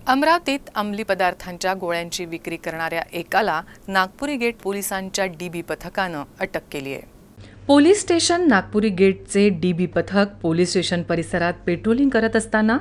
अमरावतीत अंमली पदार्थांच्या गोळ्यांची विक्री करणाऱ्या एकाला नागपुरी गेट पोलिसांच्या डीबी पथकानं अटक केली आहे। पोलीस स्टेशन नागपुरी गेटचे डीबी पथक पोलीस स्टेशन परिसरात पेट्रोलिंग करत असताना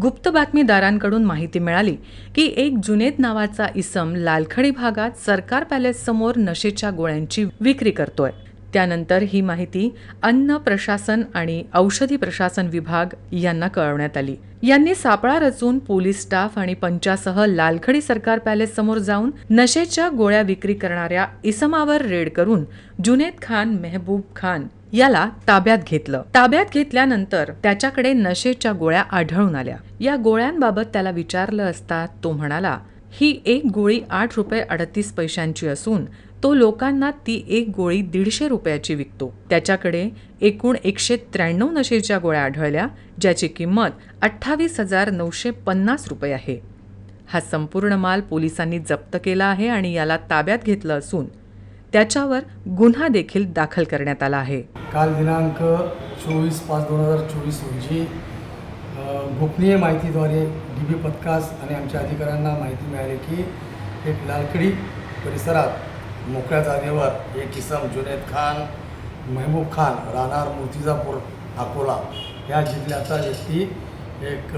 गुप्त बातमीदारांकडून माहिती मिळाली की एक जुनेद नावाचा इसम लालखडी भागात सरकार पॅलेस समोर नशेच्या गोळ्यांची विक्री करतोय। त्यानंतर ही माहिती अन्न प्रशासन आणि औषधी प्रशासन विभाग यांना कळवण्यात आली। यांनी सापळा रचून पोलीस स्टाफ आणि पंचासह लालखडी सरकार पॅलेस समोर जाऊन नशेच्या गोळ्या विक्री करणाऱ्या इसमावर रेड करून जुनेद खान मेहबूब खान याला ताब्यात घेतलं। ताब्यात घेतल्यानंतर त्याच्याकडे नशेच्या गोळ्या आढळून आल्या। या गोळ्यांबाबत त्याला विचारलं असता तो म्हणाला, ही एक गोळी 8 रुपये 38 पैशांची असून तो लोकांना ती एक गोळी 150 रुपयाची विकतो। त्याच्याकडे एकूण 193 नशेच्या गोळ्या आढळल्या, ज्याची किंमत 28,950 रुपये आहे। हा संपूर्ण माल पोलिसांनी जप्त केला आहे आणि याला ताब्यात घेतलं असून त्याच्यावर गुन्हा देखील दाखल करण्यात आला आहे। काल दिनांक 24/5/2024 रोजी गोपनीय माहितीद्वारे डीबी पथकास आणि आमच्या अधिकाऱ्यांना माहिती मिळाली की एक लालखडी परिसरात मोकळ्या जागेवर एक इसम जुनेद खान मेहबूब खान राहणार मूर्तिजापूर अकोला या जिल्ह्याचा व्यक्ती एक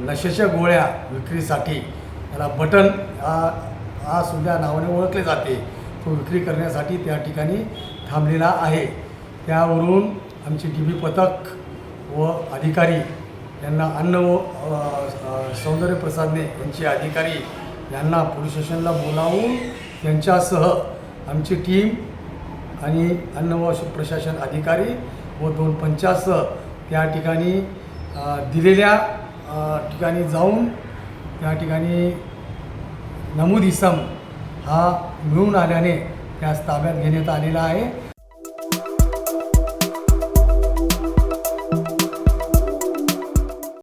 नशेच्या गोळ्या विक्रीसाठी त्याला बटन हा सुद्धा नावाने ओळखले जाते, तो विक्री करण्यासाठी त्या ठिकाणी थांबलेला आहे। त्यावरून आमचे डीबी पथक व अधिकारी यांना अन्न व सौंदर्य प्रसादने यांचे अधिकारी यांना पोलीस स्टेशनला बोलावून त्यांच्यासह आमची टीम आणि अन्न व प्रशासन अधिकारी व 2 पंचासह त्या ठिकाणी दिलेल्या ठिकाणी जाऊन त्या ठिकाणी नमूद इसम हा मिळून आल्याने त्यास ताब्यात घेण्यात आलेला आहे।